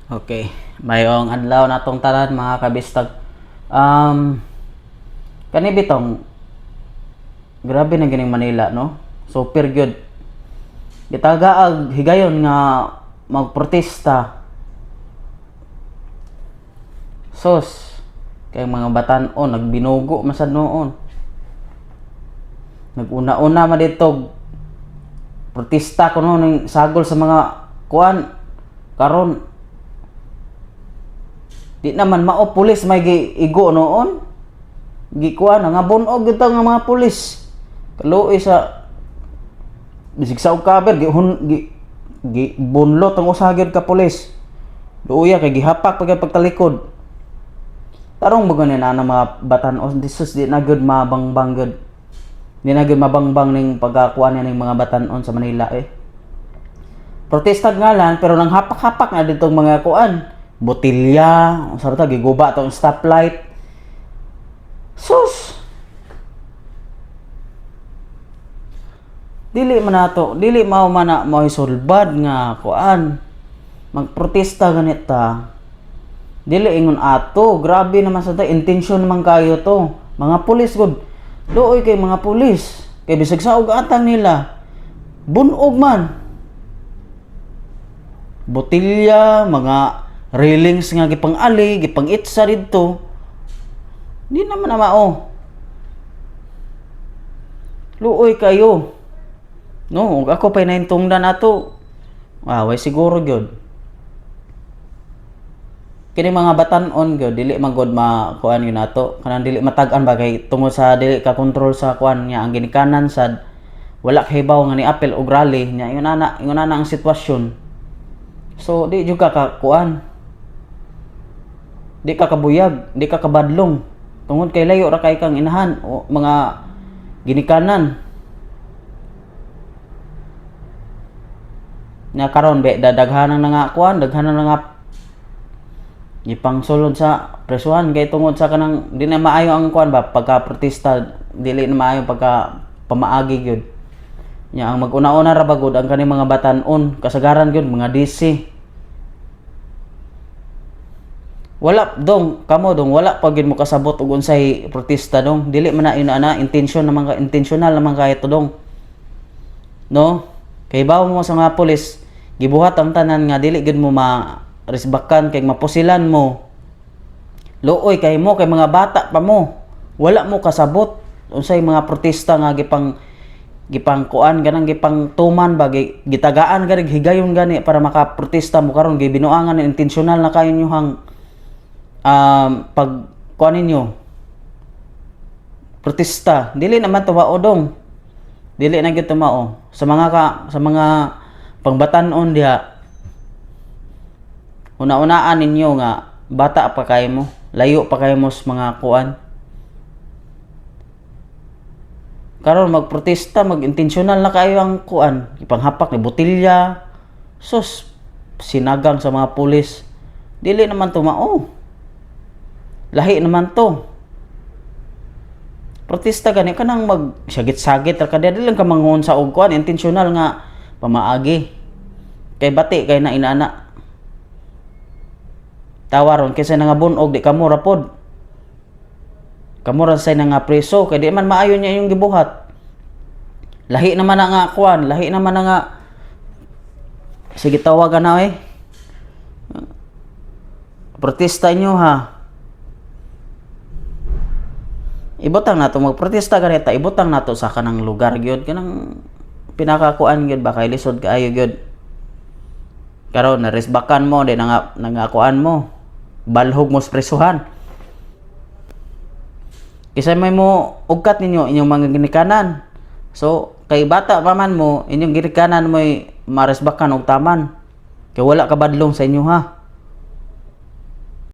Okay, mayong adlaw natong tanan mga kabistag. Kani bitong grabe na gining Manila, no? Super good. Gitagaag higayon nga magprotesta. Sos kay mga batan-on nagbinugo masad noon. Naguna-una ma dito protesta kuno ning sagol sa mga kuan karon di naman mao pulis may giigo noon gikuan nga bunog gyud nga mga pulis kaluoy sa bisig sa cover gi bunlot ang usa gyud ka pulis luya kay gihapak pagtalikod tarong bago ni na mga batan-on disus di na gyud mabangbang gyud di na gyud mabangbang ning pagkakuan ning mga batan-on sa Manila protesta nga lang pero nang hapak-hapak na ditong mga kuan botilya, sarta giguba tong stoplight. Sus. Dili man nato, dili mao man na mo isulbad nga kuan. Magprotesta ganita. Dili ingon ato, grabe naman sa intention man kayo to. Mga pulis gud. Dooy kay mga pulis. Kay bisag sa atang nila. Bunog man. Botilya, mga railings nga gipang-ali, gipang-itsa dito. Di naman na mao. Luoy kayo. No, ako pa'y naintungdan ato. Way siguro gyud. Kini mga batan-on gyud dili magod makuan gyud nato. Kanang dili matag-an bagay tungod sa dili ka control sa kuan nya ang ginikanan sad wala kahibaw nga ni apel og rally nya ingon ana ang sitwasyon. So di jud ka kuan. Di ka kabuyag, di ka kabadlong. Tungod kay layo ra kay kang inahan o mga ginikanan. Nga karon be dadaghanan na nga kuan, daghanan na nga ipangsulod sa presuhan kay tungod sa kanang di na maayo ang kuan ba pagka protesta dili na maayo pagka pamaagi gyud. Nya ang mag-una-una ra bagod ang kani mga batan-on kasagaran gyud mga DC. Wala dong kamo dong wala pa gid mo kasabot og unsay protesta dong dili man na ina intentional naman kay to dong no kay bawo mo sa mga pulis gibuhat ang tanan nga dili gid mo ma-resbakan kay mapusilan mo luoy kay mo kay mga bata pa mo wala mo kasabot unsay mga protesta nga gipang kuan ganang gipang tuman ba gitagaan gani higayon gani para makaprotesta mo karon gibinuangan intentional na kayo hang pag kuan ninyo protesta dili naman tuwao dong dili na gyud tumao sa mga pangbatan-on diha una-unaan ninyo nga bata pa kayo mo layo pa kayo mo sa mga kuan karon magprotesta mag-intentional na kayo ang kuan ipanghapak ni botilya sus sinagang sa mga pulis dili naman tumao lahi naman to protesta gani kanang magsagit-sagit ra kada dili lang ka manghon sa og kuan intentional nga pamaagi kay bati kay na inana tawaron kaysa nga bunog di kamo ra pod kamo ra say nga preso kay di man maayo niya yung gibuhat lahi naman na nga kuan lahi naman na nga sige tawagan na protesta nyo ha ibutang nato magprotesta ganita ibutang nato sa kanang lugar gyud kanang pinakakuan gyud ba kay lisod kaayo gyud karon naresbakan mo di nangakuan mo balhog mo presuhan kisa may mo ugkat ninyo inyong mga ginikanan so kay bata pa man mo inyong ginikanan mo maresbakan og taman kay wala ka badlong sa inyo ha